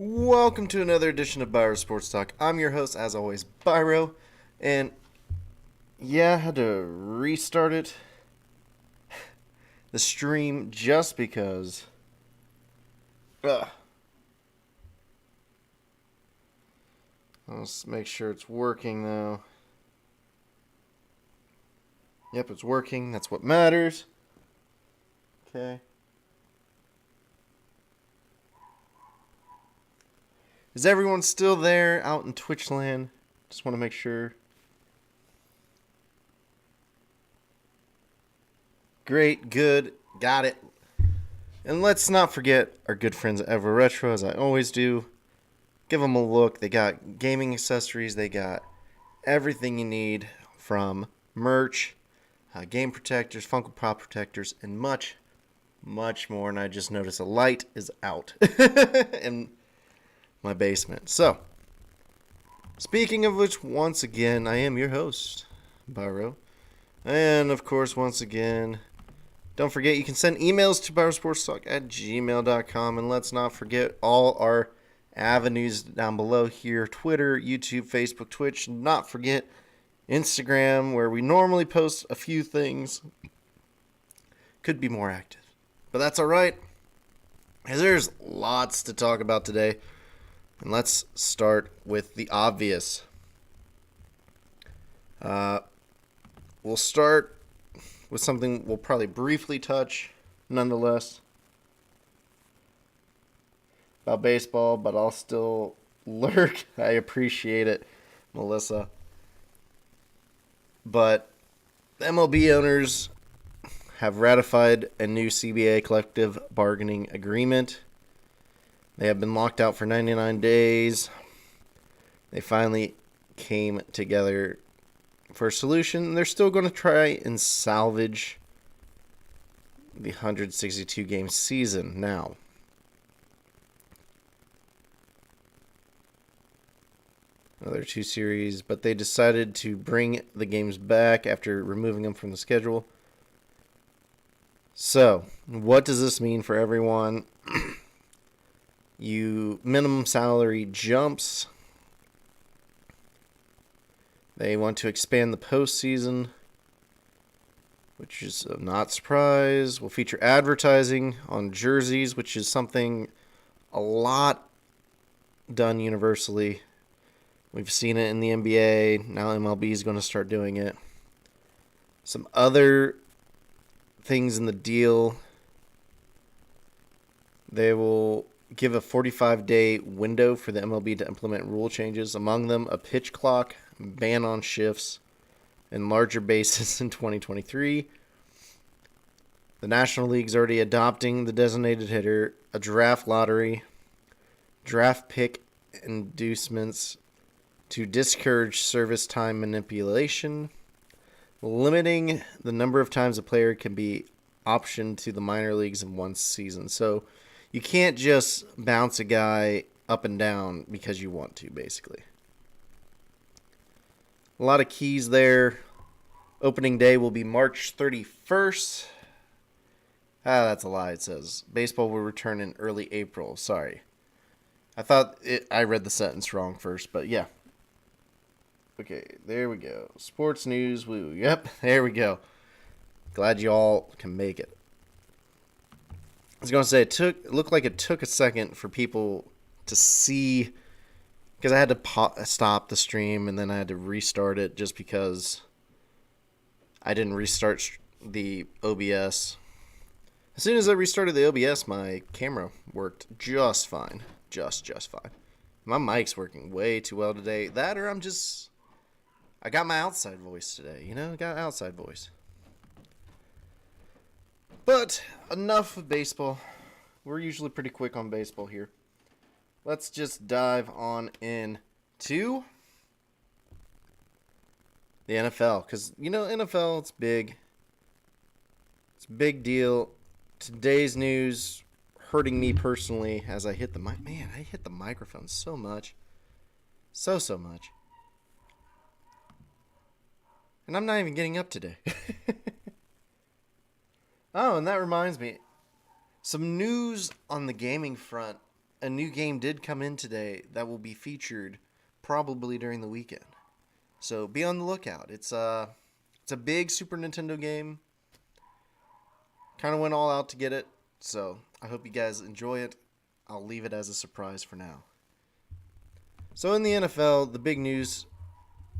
Welcome to another edition of Byro Sports Talk. I'm your host, as always, Byro. And yeah, I had to restart the stream just because. Ugh. Let's make sure it's working though. Yep, it's working. That's what matters. Okay. Is everyone still there out in Twitch land? Just want to make sure. Great, good, got it. And let's not forget our good friends at Ever Retro, as I always do. Give them a look. They got gaming accessories. They got everything you need from merch, game protectors, Funko Pop protectors, and much, much more. And I just noticed a light is out in my basement. So, speaking of which, once again, I am your host, Byro. And of course, once again, don't forget you can send emails to byrosportstalk@gmail.com. And let's not forget all our avenues down below here: Twitter, YouTube, Facebook, Twitch. Not forget Instagram, where we normally post a few things. Could be more active, but that's all right, as there's lots to talk about today. And let's start with the obvious. We'll start with something we'll probably briefly touch, nonetheless, about baseball, but I'll still lurk. I appreciate it, Melissa. But the MLB owners have ratified a new CBA collective bargaining agreement. They have been locked out for 99 days. They finally came together for a solution. They're still going to try and salvage the 162 game season now. Another two series, but they decided to bring the games back after removing them from the schedule. So, what does this mean for everyone? Minimum salary jumps. They want to expand the postseason, which is not a surprise. We'll feature advertising on jerseys, which is something a lot done universally. We've seen it in the NBA. Now MLB is going to start doing it. Some other things in the deal. They will give a 45-day window for the MLB to implement rule changes. Among them, a pitch clock, ban on shifts, and larger bases in 2023. The National League's already adopting the designated hitter, a draft lottery, draft pick inducements to discourage service time manipulation, limiting the number of times a player can be optioned to the minor leagues in one season. So you can't just bounce a guy up and down because you want to, basically. A lot of keys there. Opening day will be March 31st. That's a lie. It says baseball will return in early April. Sorry. I read the sentence wrong first, but yeah. Okay, there we go. Sports news, woo. Yep, there we go. Glad you all can make it. I was going to say, it looked like it took a second for people to see, because I had to stop the stream and then I had to restart it just because I didn't restart the OBS. As soon as I restarted the OBS, my camera worked just fine. Just fine. My mic's working way too well today. That or I got my outside voice today, got outside voice. But enough of baseball. We're usually pretty quick on baseball here. Let's just dive on into the NFL. Because, NFL, it's big. It's a big deal. Today's news hurting me personally as I hit the mic. Man, I hit the microphone so much. So much. And I'm not even getting up today. Oh, and that reminds me. Some news on the gaming front. a new game did come in today that will be featured probably during the weekend. So be on the lookout. It's a big Super Nintendo game. Kind of went all out to get it. So I hope you guys enjoy it. I'll leave it as a surprise for now. So in the NFL, the big news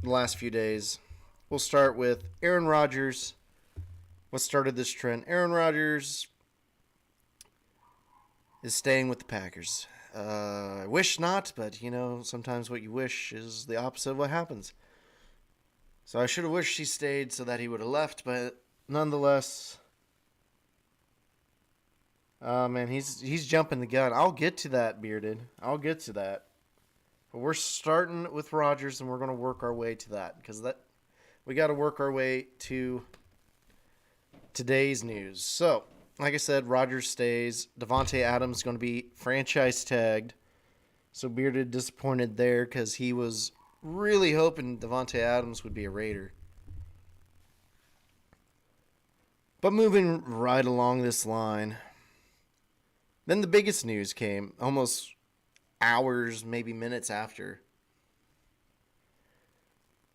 the last few days, we'll start with Aaron Rodgers. What started this trend? Aaron Rodgers is staying with the Packers. I wish not, but sometimes what you wish is the opposite of what happens. So I should have wished he stayed so that he would have left, but nonetheless, man, he's jumping the gun. I'll get to that, Bearded. I'll get to that. But we're starting with Rodgers, and we're going to work our way to that because we got to work our way to today's news. So, like I said, Rodgers stays. Davante Adams is going to be franchise tagged. So Bearded disappointed there because he was really hoping Davante Adams would be a Raider. But moving right along this line, then the biggest news came almost hours, maybe minutes after.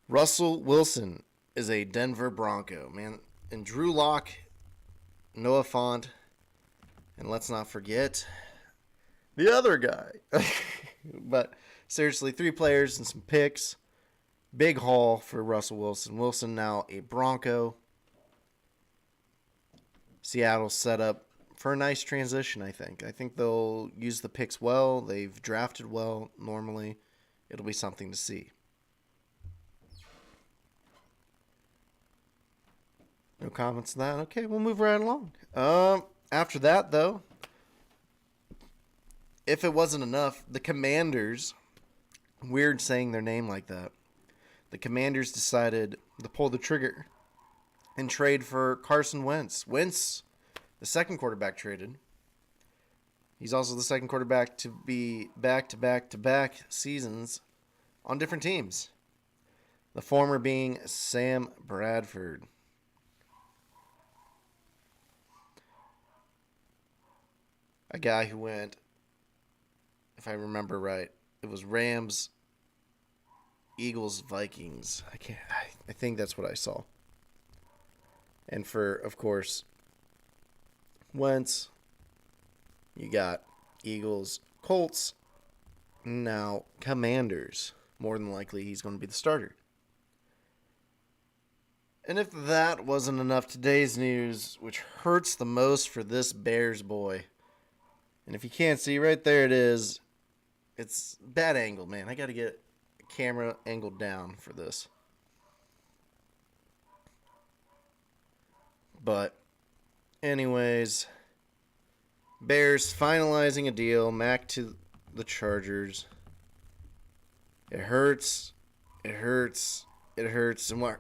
Russell Wilson is a Denver Bronco, man. And Drew Lock, Noah Fant, and let's not forget the other guy. But seriously, 3 players and some picks. Big haul for Russell Wilson. Wilson now a Bronco. Seattle set up for a nice transition, I think. I think they'll use the picks well. They've drafted well normally. It'll be something to see. No comments on that? Okay, we'll move right along. After that, though, if it wasn't enough, the Commanders, weird saying their name like that, the Commanders decided to pull the trigger and trade for Carson Wentz. Wentz, the second quarterback traded. He's also the second quarterback to be back-to-back-to-back seasons on different teams. The former being Sam Bradford. A guy who went, if I remember right, it was Rams, Eagles, Vikings. I think that's what I saw. And for, of course, Wentz, you got Eagles, Colts, now Commanders. More than likely, he's going to be the starter. And if that wasn't enough, today's news, which hurts the most for this Bears boy. And if you can't see, right there it is. It's bad angle, man. I got to get a camera angled down for this. But, anyways, Bears finalizing a deal. Mac to the Chargers. It hurts. It hurts. It hurts. And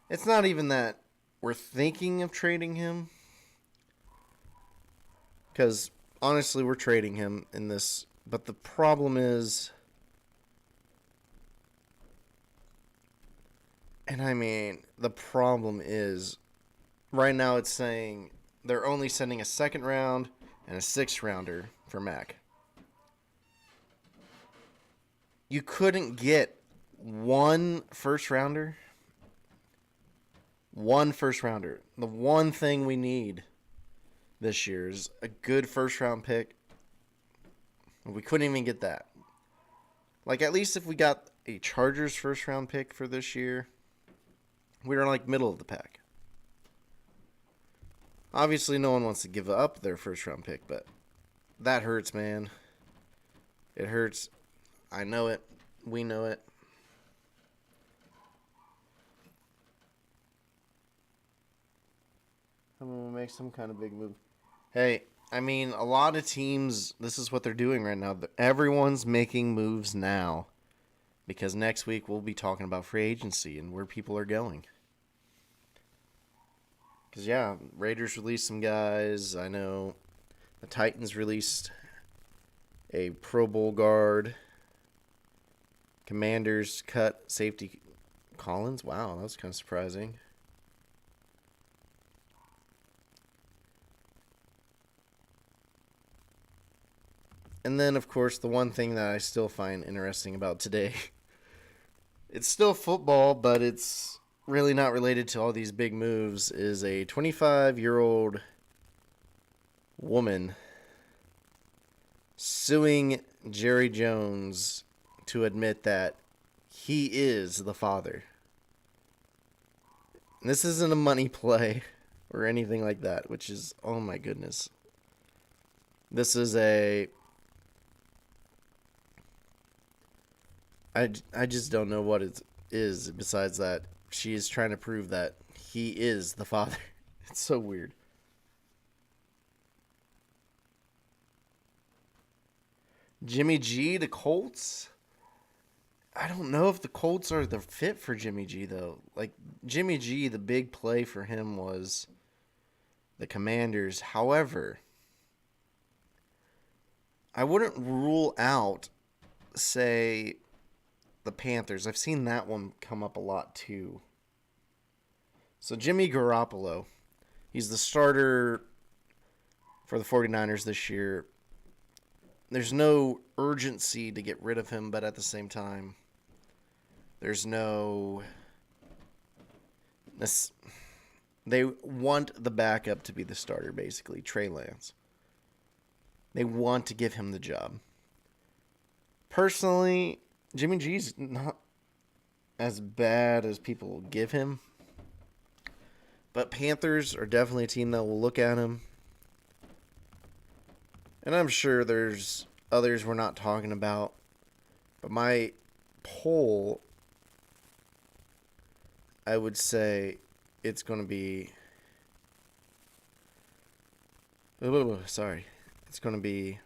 it's not even that we're thinking of trading him. Because, honestly, we're trading him in this. But the problem is... And I mean, the problem is... Right now it's saying they're only sending a second round and a 6th rounder for Mac. You couldn't get one first rounder? One first rounder. The one thing we need this year is a good first round pick. We couldn't even get that. Like, at least if we got a Chargers first round pick for this year, we were like middle of the pack. Obviously, no one wants to give up their first round pick, but that hurts, man. It hurts. I know it. We know it. I'm going to make some kind of big move. Hey, I mean, a lot of teams, this is what they're doing right now. Everyone's making moves now because next week we'll be talking about free agency and where people are going. Because, yeah, Raiders released some guys. I know the Titans released a Pro Bowl guard. Commanders cut safety Collins. Wow, that was kind of surprising. And then, of course, the one thing that I still find interesting about today, it's still football, but it's really not related to all these big moves, is a 25-year-old woman suing Jerry Jones to admit that he is the father. And this isn't a money play or anything like that, which is, oh my goodness. This is I just don't know what it is besides that she is trying to prove that he is the father. It's so weird. Jimmy G, the Colts. I don't know if the Colts are the fit for Jimmy G though. Like Jimmy G, the big play for him was the Commanders. However, I wouldn't rule out, say, the Panthers. I've seen that one come up a lot too. So Jimmy Garoppolo, he's the starter for the 49ers this year. There's no urgency to get rid of him, but at the same time, there's no... They want the backup to be the starter, basically, Trey Lance. They want to give him the job. Personally, Jimmy G's not as bad as people give him. But Panthers are definitely a team that will look at him. And I'm sure there's others we're not talking about. But my poll, I would say it's going to be... Sorry. It's going to be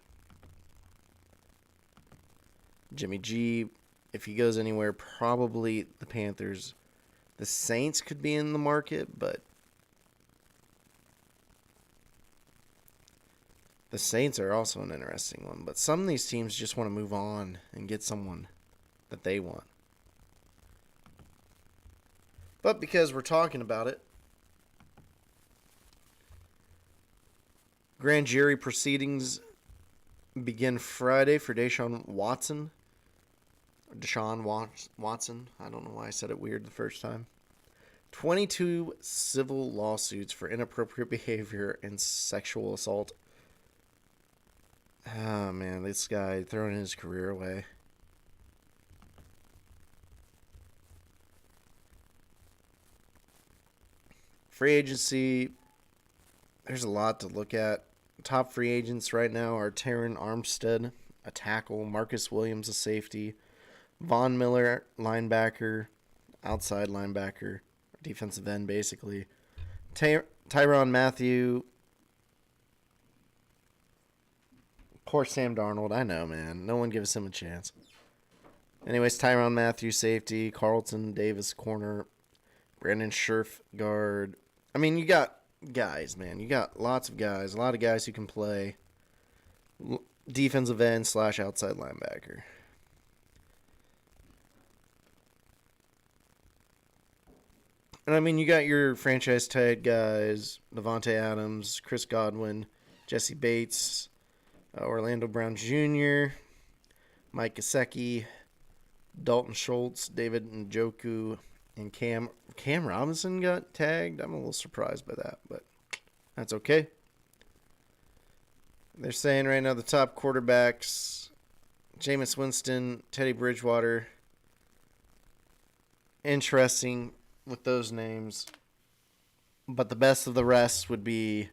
Jimmy G. If he goes anywhere, probably the Panthers. The Saints could be in the market, but the Saints are also an interesting one. But some of these teams just want to move on and get someone that they want. But because we're talking about it, grand jury proceedings begin Friday for Deshaun Watson. Watson. I don't know why I said it weird the first time. 22 civil lawsuits for inappropriate behavior and sexual assault. Oh, man, this guy throwing his career away. Free agency, there's a lot to look at. Top free agents right now are Terron Armstead, a tackle, Marcus Williams, a safety, Von Miller, linebacker, outside linebacker, defensive end, basically. Tyrann Mathieu. Poor Sam Darnold. I know, man. No one gives him a chance. Anyways, Tyrann Mathieu, safety. Carlton Davis, corner. Brandon Scherf, guard. I mean, you got guys, man. You got lots of guys. A lot of guys who can play defensive end / outside linebacker. And I mean, you got your franchise tag guys, Devontae Adams, Chris Godwin, Jesse Bates, Orlando Brown Jr., Mike Gesicki, Dalton Schultz, David Njoku, and Cam Robinson got tagged. I'm a little surprised by that, but that's okay. They're saying right now the top quarterbacks, Jameis Winston, Teddy Bridgewater. Interesting with those names. But the best of the rest would be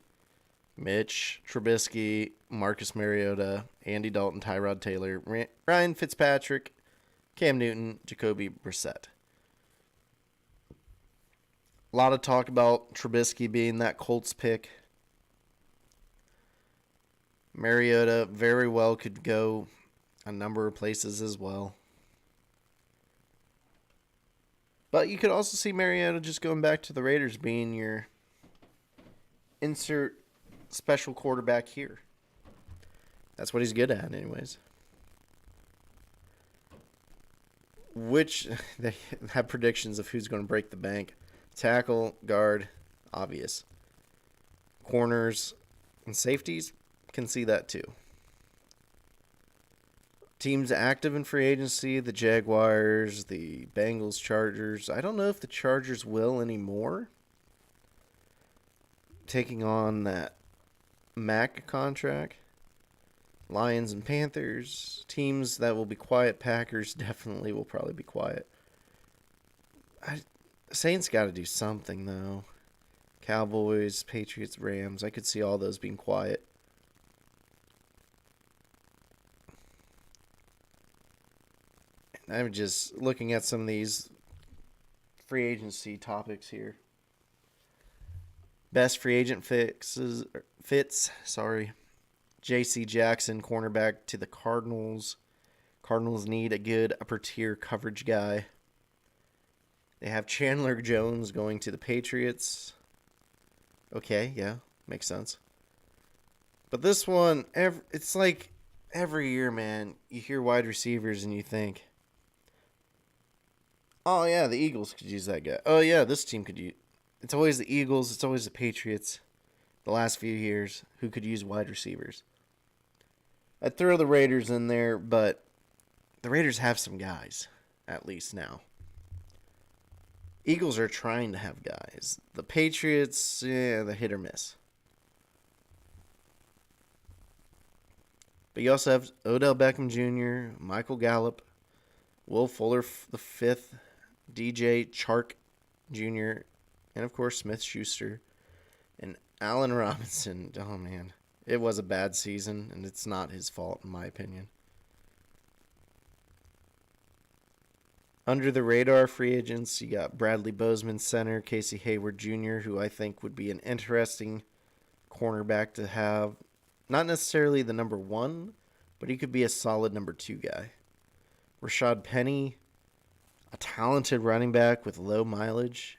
Mitch Trubisky, Marcus Mariota, Andy Dalton, Tyrod Taylor, Ryan Fitzpatrick, Cam Newton, Jacoby Brissett. A lot of talk about Trubisky being that Colts pick. Mariota very well could go a number of places as well. But you could also see Mariota just going back to the Raiders being your insert special quarterback here. That's what he's good at anyways. Which, they have predictions of who's going to break the bank. Tackle, guard, obvious. Corners and safeties, can see that too. Teams active in free agency: the Jaguars, the Bengals, Chargers. I don't know if the Chargers will anymore. Taking on that Mac contract. Lions and Panthers. Teams that will be quiet. Packers definitely will probably be quiet. Saints got to do something, though. Cowboys, Patriots, Rams. I could see all those being quiet. And I'm just looking at some of these free agency topics here. Best free agent fits. J.C. Jackson, cornerback to the Cardinals. Cardinals need a good upper tier coverage guy. They have Chandler Jones going to the Patriots. Okay, yeah, makes sense. But this one, it's like every year, man, you hear wide receivers and you think, oh, yeah, the Eagles could use that guy. Oh, yeah, this team could use. It's always the Eagles. It's always the Patriots the last few years who could use wide receivers. I'd throw the Raiders in there, but the Raiders have some guys, at least now. Eagles are trying to have guys. The Patriots, yeah, the hit or miss. But you also have Odell Beckham Jr., Michael Gallup, Will Fuller the fifth, DJ Chark Jr., and of course Smith-Schuster, and Allen Robinson. Oh man, it was a bad season, and it's not his fault in my opinion. Under the radar free agents, you got Bradley Bozeman, center, Casey Hayward Jr., who I think would be an interesting cornerback to have. Not necessarily the number one, but he could be a solid number two guy. Rashad Penny, a talented running back with low mileage.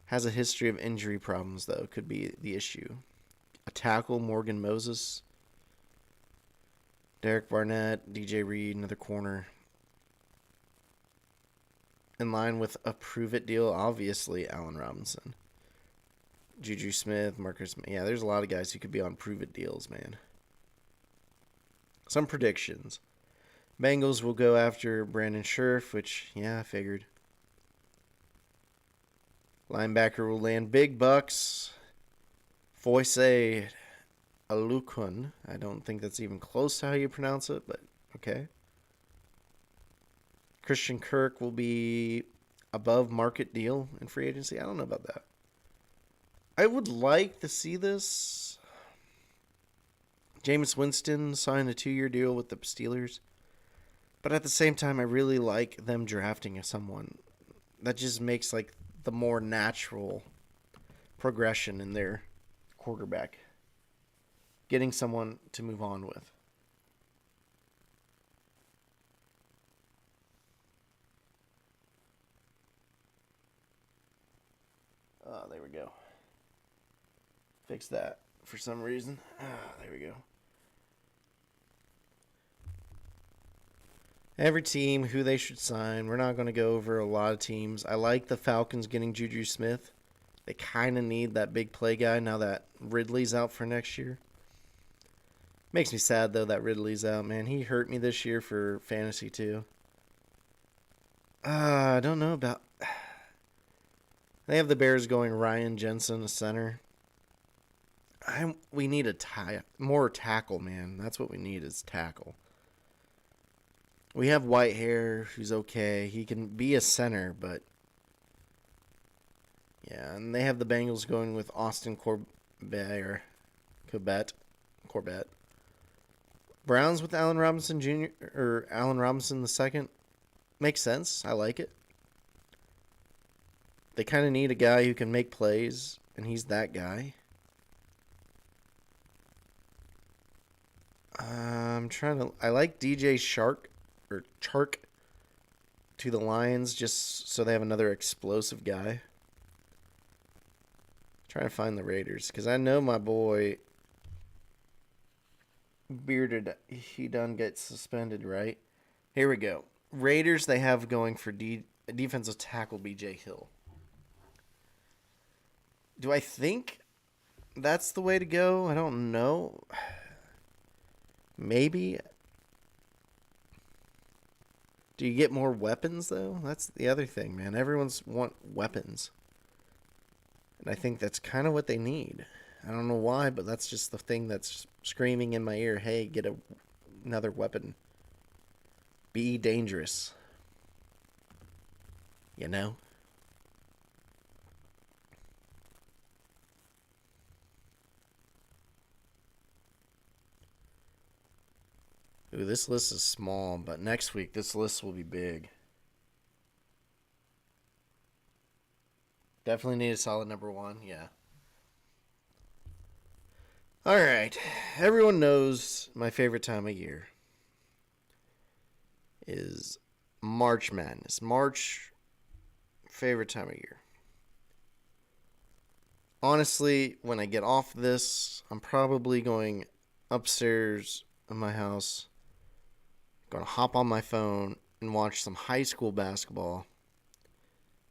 Has a history of injury problems, though, could be the issue. A tackle, Morgan Moses. Derek Barnett, DJ Reed, another corner. In line with a prove-it deal, obviously, Allen Robinson. Juju Smith, Marcus. Yeah, there's a lot of guys who could be on prove-it deals, man. Some predictions. Bengals will go after Brandon Scherf, which, yeah, I figured. Linebacker will land big bucks. Foyce Alukun. I don't think that's even close to how you pronounce it, but okay. Christian Kirk will be above market deal in free agency. I don't know about that. I would like to see this. Jameis Winston signed a 2-year deal with the Steelers. But at the same time, I really like them drafting someone. That just makes like the more natural progression in their quarterback. Getting someone to move on with. Oh, there we go. Fix that for some reason. There we go. Every team, who they should sign. We're not going to go over a lot of teams. I like the Falcons getting Juju Smith. They kind of need that big play guy now that Ridley's out for next year. Makes me sad, though, that Ridley's out, man. He hurt me this year for fantasy, too. I don't know about... They have the Bears going Ryan Jensen, a center. We need more tackle, man. That's what we need is tackle. We have Whitehair, who's okay. He can be a center, but... Yeah, and they have the Bengals going with Austin Corbett. Browns with Allen Robinson Jr. or Allen Robinson II. Makes sense. I like it. They kind of need a guy who can make plays, and he's that guy. I like DJ Chark to the Lions just so they have another explosive guy. Trying to find the Raiders because I know my boy Bearded, he done gets suspended, right? Here we go. Raiders, they have going for defensive tackle BJ Hill. Do I think that's the way to go? I don't know. Maybe. Do you get more weapons, though? That's the other thing, man. Everyone's want weapons. And I think that's kind of what they need. I don't know why, but that's just the thing that's screaming in my ear. Hey, get another weapon. Be dangerous. You know? Ooh, this list is small, but next week this list will be big. Definitely need a solid number one, yeah. Alright, everyone knows my favorite time of year is March Madness. March, favorite time of year. Honestly, when I get off this, I'm probably going upstairs in my house, going to hop on my phone and watch some high school basketball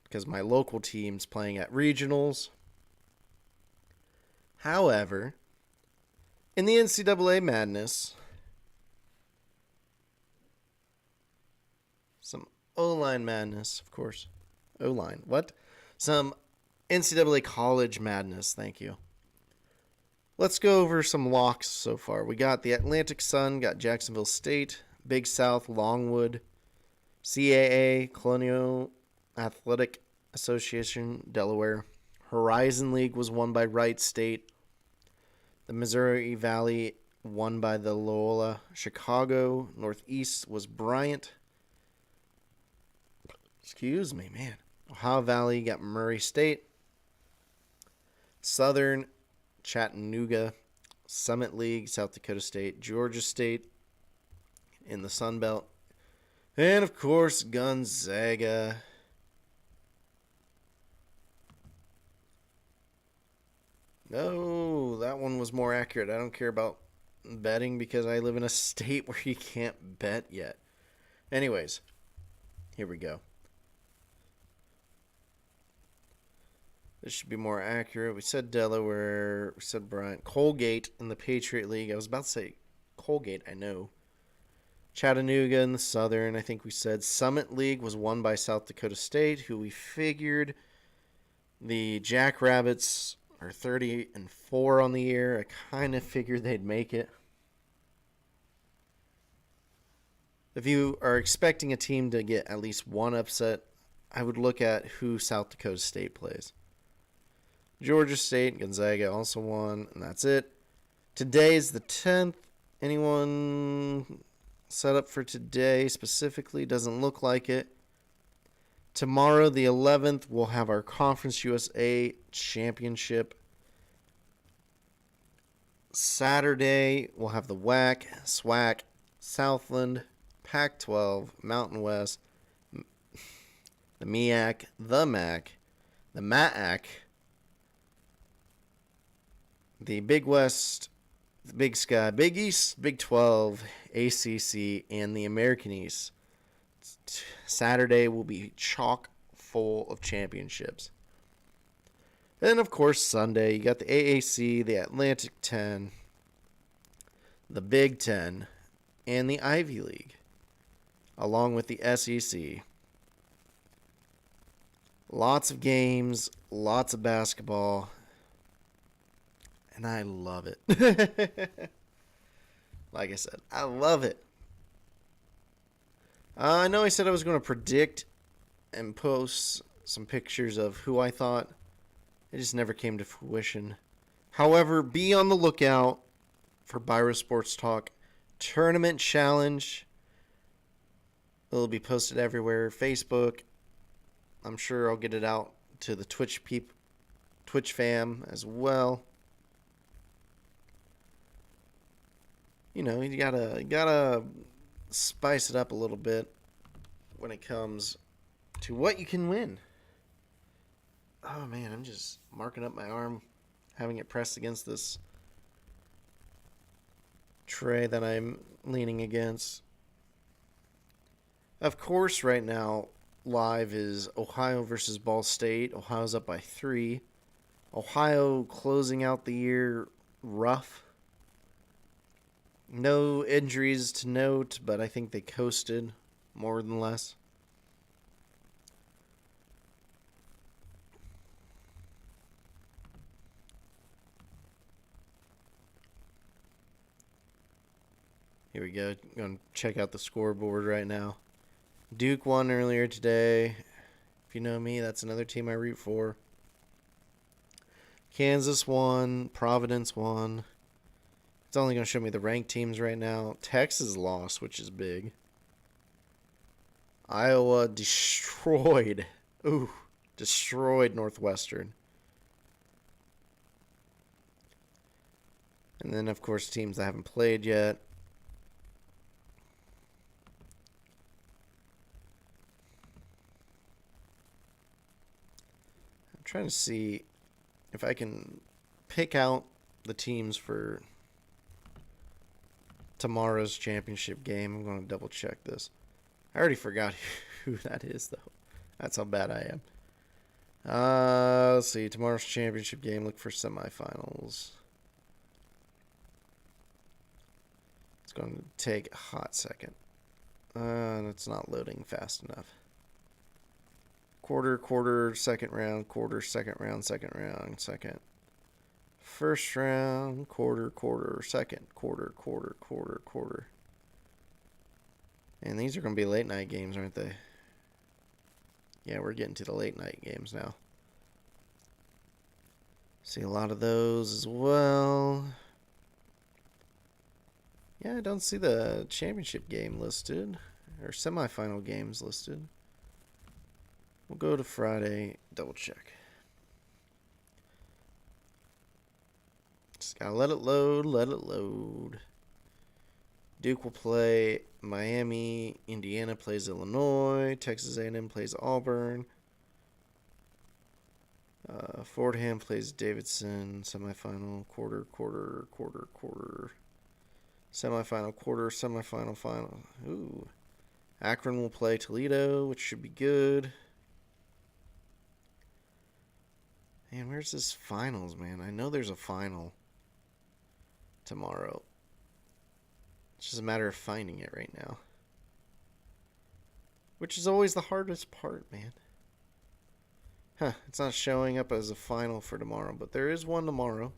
because my local team's playing at regionals. However, in the NCAA madness, some O-line madness, of course. O-line, what? Some NCAA college madness, thank you. Let's go over some locks so far. We got the Atlantic Sun, got Jacksonville State, Big South, Longwood, CAA, Colonial Athletic Association, Delaware. Horizon League was won by Wright State. The Missouri Valley won by the Loyola Chicago. Northeast was Bryant. Excuse me, man. Ohio Valley got Murray State. Southern, Chattanooga. Summit League, South Dakota State. Georgia State in the Sun Belt. And, of course, Gonzaga. No, that one was more accurate. I don't care about betting because I live in a state where you can't bet yet. Anyways, here we go. This should be more accurate. We said Delaware. We said Bryant. Colgate in the Patriot League. I was about to say Colgate, I know. Chattanooga in the Southern, I think we said. Summit League was won by South Dakota State, who we figured. The Jackrabbits are 30-4 on the year. I kind of figured they'd make it. If you are expecting a team to get at least one upset, I would look at who South Dakota State plays. Georgia State, Gonzaga also won, and that's it. Today is the 10th. Anyone set up for today specifically? Doesn't look like it. Tomorrow, the 11th, we'll have our Conference USA Championship. Saturday, we'll have the WAC, SWAC, Southland, Pac-12, Mountain West, the MEAC, the MAC, the MAAC, the Big West, the Big Sky, Big East, Big 12, ACC, and the American East. Saturday will be chock full of championships. Then, of course, Sunday, you got the AAC, the Atlantic 10, the Big 10, and the Ivy League, along with the SEC. Lots of games, lots of basketball, and I love it. Like I said, I love it. I know I said I was going to predict and post some pictures of who I thought. It just never came to fruition. However, be on the lookout for Byro Sports Talk Tournament Challenge. It'll be posted everywhere. Facebook. I'm sure I'll get it out to the Twitch fam as well. You know, you gotta spice it up a little bit when it comes to what you can win. Oh man, I'm just marking up my arm, having it pressed against this tray that I'm leaning against. Of course, right now, live is Ohio versus Ball State. Ohio's up by 3. Ohio closing out the year rough. No injuries to note, but I think they coasted more than less. Here we go. I'm going to check out the scoreboard right now. Duke won earlier today. If you know me, that's another team I root for. Kansas won. Providence won. It's only going to show me the ranked teams right now. Texas lost, which is big. Iowa destroyed. Ooh, destroyed Northwestern. And then, of course, teams that haven't played yet. I'm trying to see if I can pick out the teams for tomorrow's championship game. I'm going to double check this. I already forgot who that is, though. That's how bad I am. Let's see. Tomorrow's championship game. Look for semifinals. It's going to take a hot second. It's not loading fast enough. Quarter, second round, quarter, second round, second round, second. First round, quarter, second, quarter. And these are going to be late night games, aren't they? Yeah, we're getting to the late night games now. See a lot of those as well. Yeah, I don't see the championship game listed. Or semifinal games listed. We'll go to Friday, double check. Just gotta let it load. Duke will play Miami. Indiana plays Illinois. Texas A&M plays Auburn. Fordham plays Davidson. Semifinal, quarter. Semifinal, quarter, semifinal, final. Ooh. Akron will play Toledo, which should be good. Man, where's this finals, man? I know there's a final tomorrow. It's just a matter of finding it right now. Which is always the hardest part, man. Huh, it's not showing up as a final for tomorrow, but there is one tomorrow.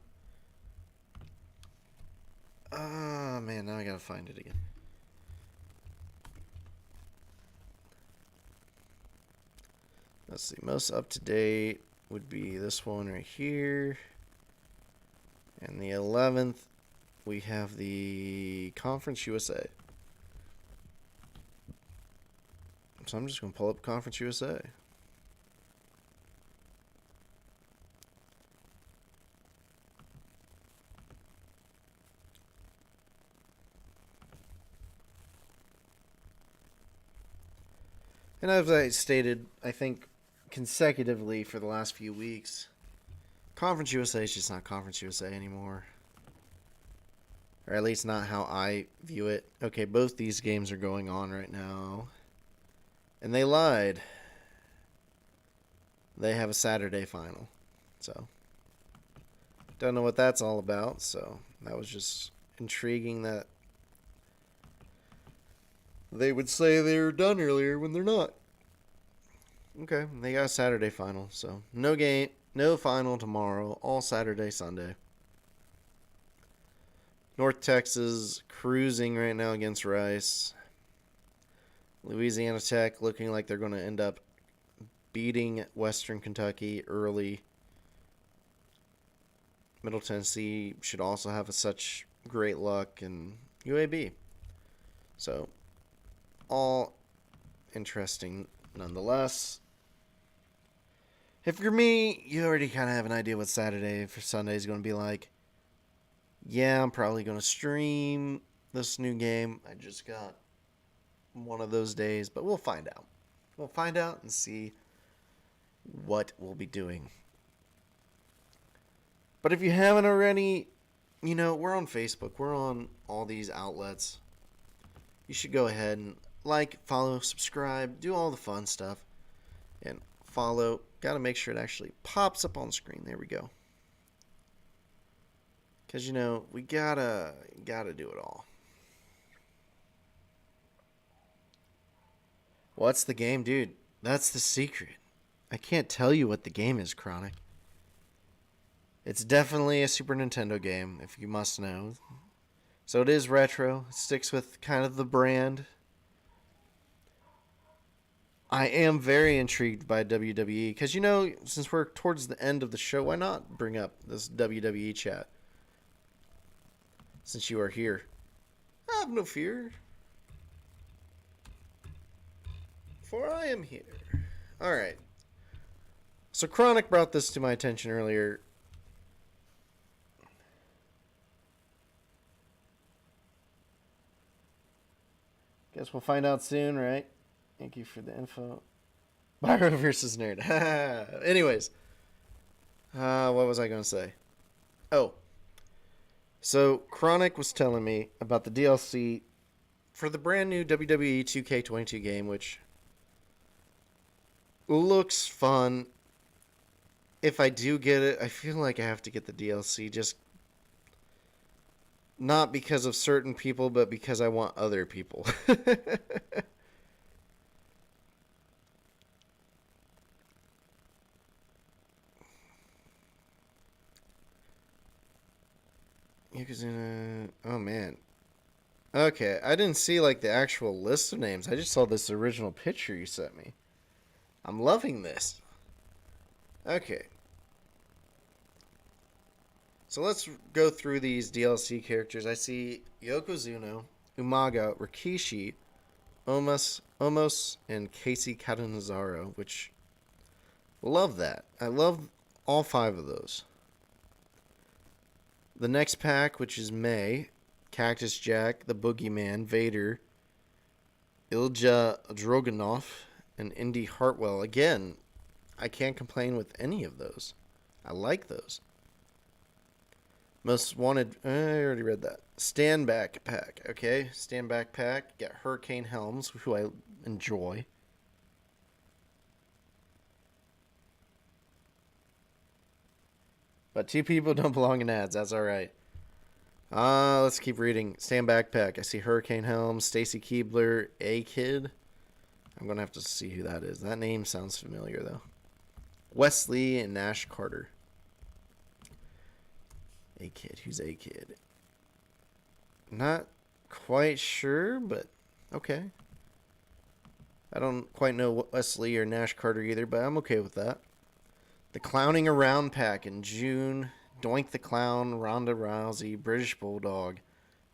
Ah, man, now I gotta find it again. Let's see, most up to date would be this one right here. And the 11th, we have the Conference USA. So I'm just going to pull up Conference USA. And as I stated, I think consecutively for the last few weeks, Conference USA is just not Conference USA anymore. Or at least not how I view it. Okay, both these games are going on right now. And they lied. They have a Saturday final. So, don't know what that's all about. So, that was just intriguing that they would say they were done earlier when they're not. Okay, they got a Saturday final. So, no game, no final tomorrow. All Saturday, Sunday. North Texas cruising right now against Rice. Louisiana Tech looking like they're going to end up beating Western Kentucky early. Middle Tennessee should also have such great luck, and UAB. So, all interesting nonetheless. If you're me, you already kind of have an idea what Saturday for Sunday is going to be like. Yeah, I'm probably going to stream this new game. I just got one of those days, but we'll find out. We'll find out and see what we'll be doing. But if you haven't already, you know, we're on Facebook. We're on all these outlets. You should go ahead and like, follow, subscribe, do all the fun stuff. And follow. Got to make sure it actually pops up on screen. There we go. Because, you know, we gotta do it all. What's the game, dude? That's the secret. I can't tell you what the game is, Chronic. It's definitely a Super Nintendo game, if you must know. So it is retro. It sticks with kind of the brand. I am very intrigued by WWE because, you know, since we're towards the end of the show, why not bring up this WWE chat? Since you are here. I have no fear, for I am here. Alright. So Chronic brought this to my attention earlier. Guess we'll find out soon, right? Thank you for the info. Byro versus Nerd. Anyways. What was I going to say? Oh. So, Chronic was telling me about the DLC for the brand new WWE 2K22 game, which looks fun. If I do get it, I feel like I have to get the DLC, just not because of certain people, but because I want other people. Oh man. Okay, I didn't see like the actual list of names. I just saw this original picture you sent me. I'm loving this. Okay. So let's go through these DLC characters. I see Yokozuna, Umaga, Rikishi, Omos, and Casey Catanzaro, which love that. I love all 5 of those. The next pack, which is May, Cactus Jack, the Boogeyman, Vader, Ilja Drogunov, and Indy Hartwell. Again, I can't complain with any of those. I like those. Most wanted. I already read that. Stand back pack. Okay, stand back pack. Got Hurricane Helms, who I enjoy. But 2 people don't belong in ads. That's all right. Let's keep reading. Stand backpack. I see Hurricane Helms, Stacy Keebler, A Kid. I'm gonna have to see who that is. That name sounds familiar though. Wesley and Nash Carter. A Kid. Who's A Kid? Not quite sure, but okay. I don't quite know Wesley or Nash Carter either, but I'm okay with that. The Clowning Around pack in June. Doink the Clown, Ronda Rousey, British Bulldog,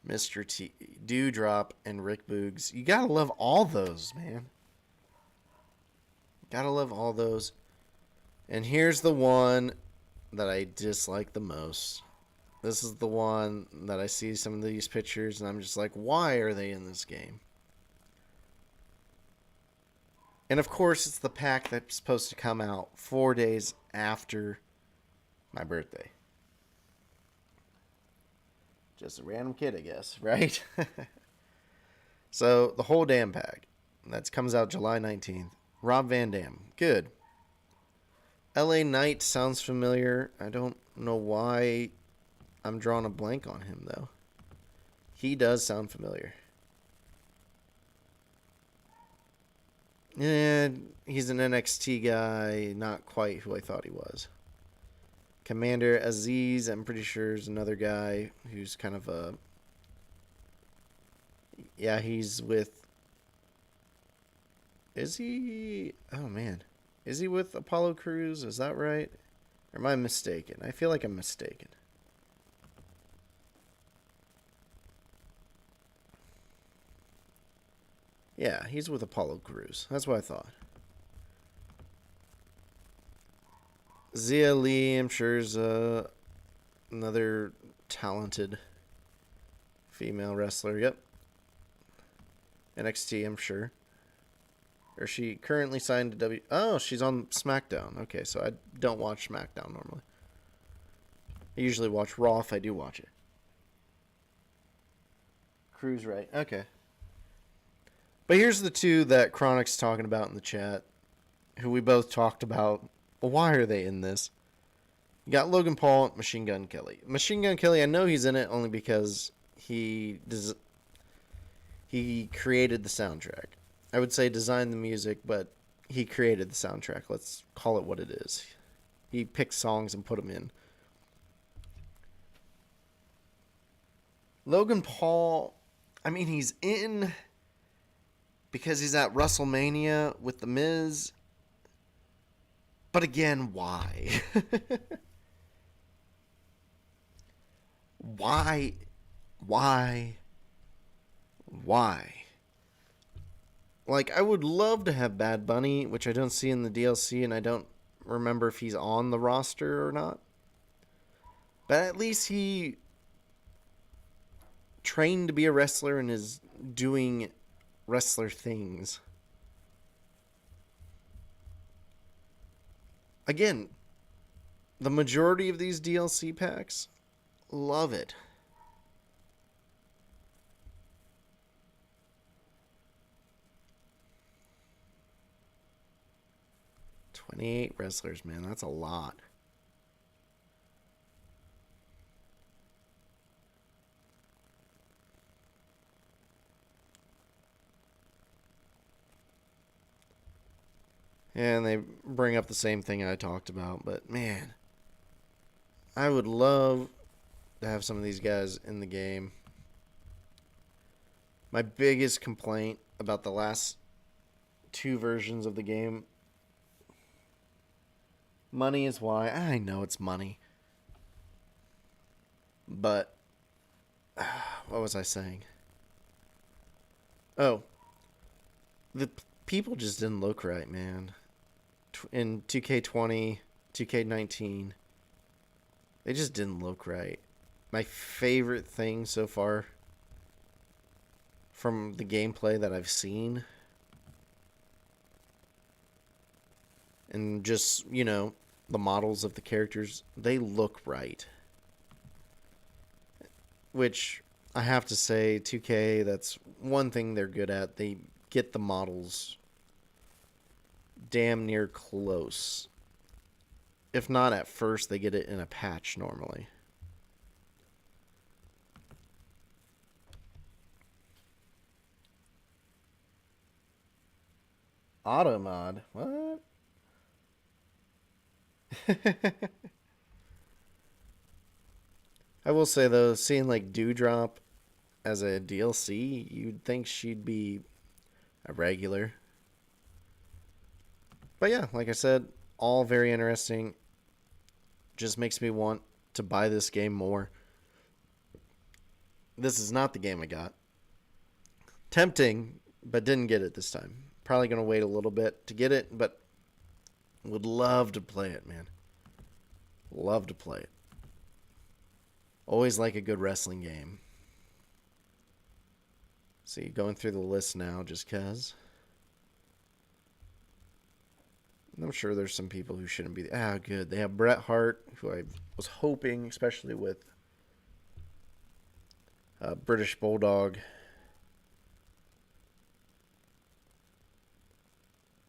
Mr. T, Dewdrop, and Rick Boogs. You gotta love all those, man. Gotta love all those. And here's the one that I dislike the most. This is the one that I see some of these pictures and I'm just like, why are they in this game? And of course, it's the pack that's supposed to come out 4 days after my birthday. Just a random kid, I guess, right? So, the whole damn pack. That comes out July 19th. Rob Van Dam. Good. LA Knight sounds familiar. I don't know why I'm drawing a blank on him, though. He does sound familiar. And he's an NXT guy. Not quite who I thought he was. Commander Aziz, I'm pretty sure, is another guy who's kind of a... Yeah, he's with... Is he... Oh, man. Is he with Apollo Crews? Is that right? Or am I mistaken? I feel like I'm mistaken. Yeah, he's with Apollo Crews. That's what I thought. Zia Lee, I'm sure, is another talented female wrestler. Yep. NXT, I'm sure. Or she currently signed to W... Oh, she's on SmackDown. Okay, so I don't watch SmackDown normally. I usually watch Raw if I do watch it. Cruz, right. Okay. But here's the 2 that Chronic's talking about in the chat, who we both talked about. Why are they in this? You got Logan Paul, Machine Gun Kelly. Machine Gun Kelly, I know he's in it only because he created the soundtrack. I would say designed the music, but he created the soundtrack. Let's call it what it is. He picked songs and put them in. Logan Paul, I mean, he's in because he's at WrestleMania with The Miz. But again, why? Why? Why? Why? Like, I would love to have Bad Bunny, which I don't see in the DLC, and I don't remember if he's on the roster or not. But at least he trained to be a wrestler and is doing wrestler things. Again, the majority of these DLC packs, love it. $28 wrestlers, man, that's a lot. And they bring up the same thing I talked about, but man, I would love to have some of these guys in the game. My biggest complaint about the last two versions of the game, money is why. I know it's money. But what was I saying? Oh, the people just didn't look right, man. In 2K20, 2K19, they just didn't look right. My favorite thing so far from the gameplay that I've seen, and just, you know, the models of the characters, they look right. Which I have to say, 2K, that's one thing they're good at. They get the models damn near close. If not at first, they get it in a patch normally. Automod? What? I will say though, seeing like Dewdrop as a DLC, you'd think she'd be a regular. But yeah, like I said, all very interesting. Just makes me want to buy this game more. This is not the game I got. Tempting, but didn't get it this time. Probably going to wait a little bit to get it, but would love to play it, man. Love to play it. Always like a good wrestling game. See, going through the list now just because. I'm sure there's some people who shouldn't be. Ah, good. They have Bret Hart, who I was hoping, especially with British Bulldog.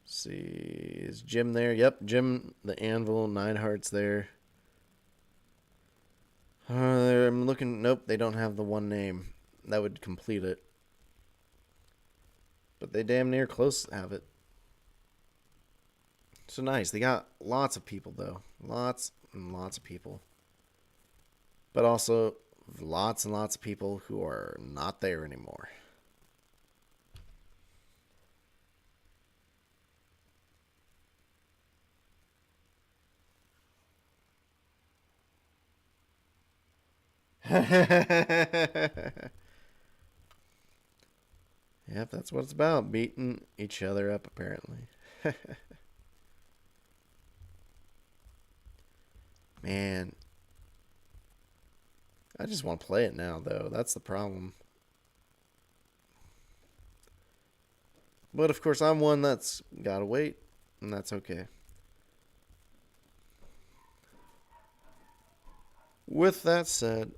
Let's see, is Jim there? Yep, Jim the Anvil, 9 hearts there. I'm looking. Nope, they don't have the one name that would complete it. But they damn near close have it. So nice. They got lots of people, though. Lots and lots of people. But also lots and lots of people who are not there anymore. Yep, that's what it's about. Beating each other up, apparently. Man. I just want to play it now, though. That's the problem. But, of course, I'm one that's got to wait, and that's okay. With that said,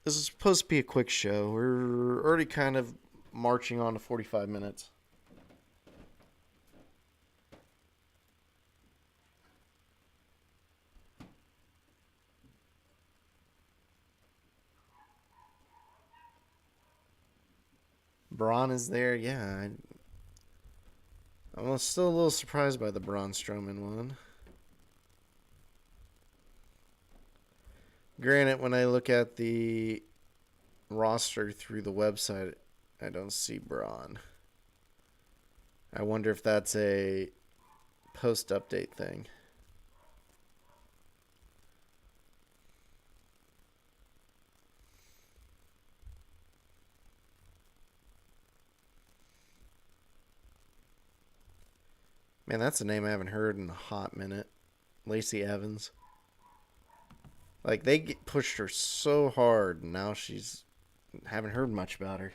this is supposed to be a quick show. We're already kind of marching on to 45 minutes. Braun is there. Yeah, I'm still a little surprised by the Braun Strowman one. Granted, when I look at the roster through the website, I don't see Braun. I wonder if that's a post-update thing. Man, that's a name I haven't heard in a hot minute. Lacey Evans. Like, they pushed her so hard, and now she's... haven't heard much about her.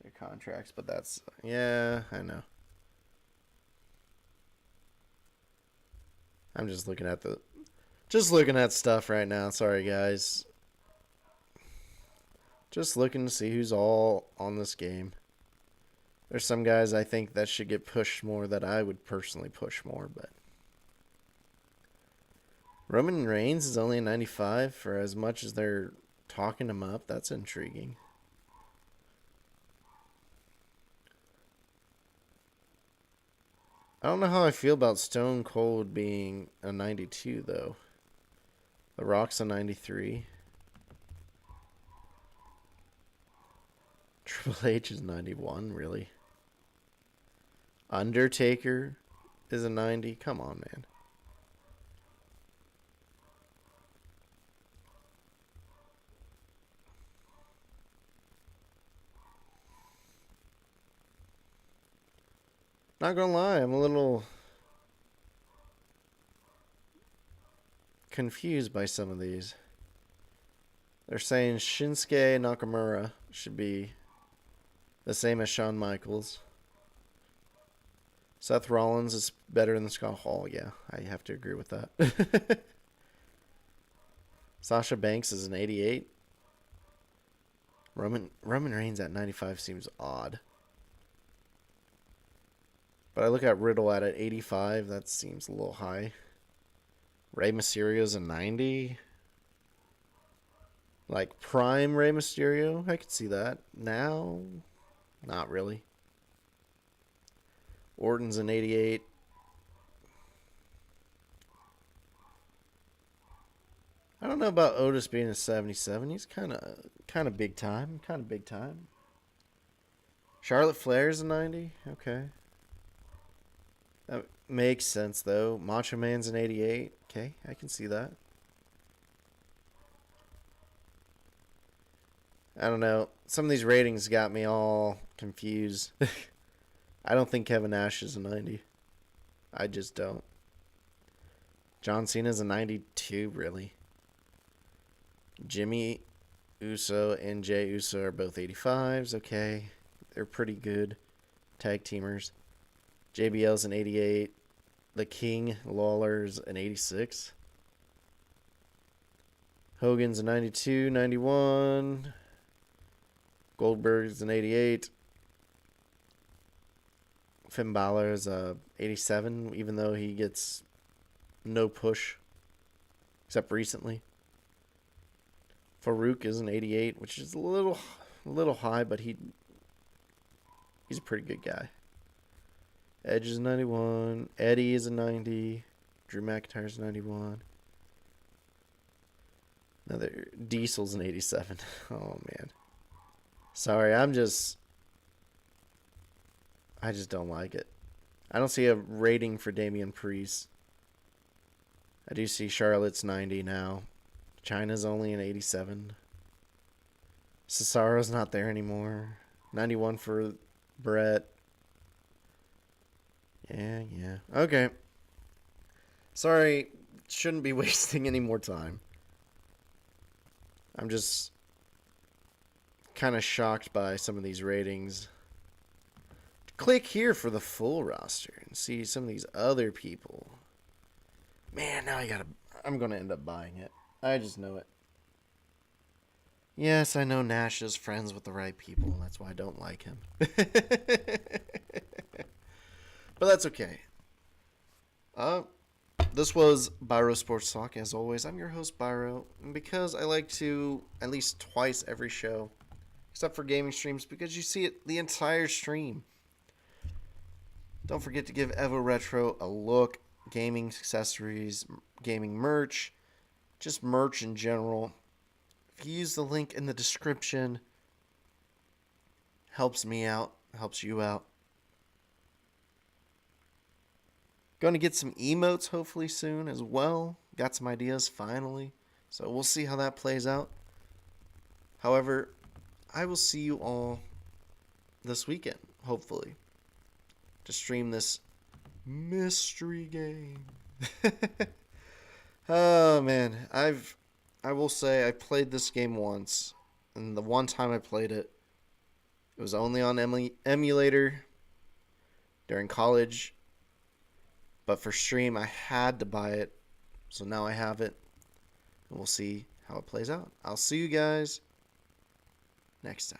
Their contracts, but that's... yeah, I know. I'm just looking at the... just looking at stuff right now. Sorry, guys. Just looking to see who's all on this game. There's some guys I think that should get pushed more that I would personally push more, but... Roman Reigns is only a 95 for as much as they're talking him up. That's intriguing. I don't know how I feel about Stone Cold being a 92, though. The Rock's a 93. Triple H is 91, really. Undertaker is a 90. Come on, man. Not gonna lie, I'm a little confused by some of these. They're saying Shinsuke Nakamura should be the same as Shawn Michaels. Seth Rollins is better than Scott Hall. Yeah, I have to agree with that. Sasha Banks is an 88. Roman Reigns at 95 seems odd. But I look at Riddle at 85. That seems a little high. Rey Mysterio's a 90. Like prime Rey Mysterio, I could see that. Now, not really. Orton's an 88. I don't know about Otis being a 77. He's kind of big time. Kind of big time. Charlotte Flair's a 90. Okay. That makes sense, though. Macho Man's an 88. Okay, I can see that. I don't know. Some of these ratings got me all confused. I don't think Kevin Nash is a 90. I just don't. John Cena's a 92, really. Jimmy Uso and Jay Uso are both 85s. Okay. They're pretty good tag teamers. JBL's an 88. The King, Lawler's an 86. Hogan's a 92, 91. Goldberg's an 88. Finn Balor's a 87, even though he gets no push, except recently. Farouk is an 88, which is a little high, but he's a pretty good guy. Edge is 91. Eddie is a 90. Drew McIntyre's a 91. Another Diesel's an 87. Oh, man. Sorry, I just don't like it. I don't see a rating for Damian Priest. I do see Charlotte's 90 now. China's only an 87. Cesaro's not there anymore. 91 for Brett. Yeah. Okay. Sorry, shouldn't be wasting any more time. I'm just kind of shocked by some of these ratings. Click here for the full roster and see some of these other people. Man, now I'm going to end up buying it. I just know it. Yes, I know Nash is friends with the right people. That's why I don't like him. But that's okay. This was Byro Sports Talk. As always, I'm your host, Byro. And because I like to, at least twice every show, except for gaming streams because you see it the entire stream. Don't forget to give Evo Retro a look. Gaming accessories, gaming merch, just merch in general. If you use the link in the description, helps me out, helps you out. Going to get some emotes hopefully soon as well. Got some ideas finally. So we'll see how that plays out. However, I will see you all this weekend, hopefully, to stream this mystery game. Oh man, I will say I played this game once, and the one time I played it, it was only on emulator during college. But for stream, I had to buy it, so now I have it, and we'll see how it plays out. I'll see you guys next time.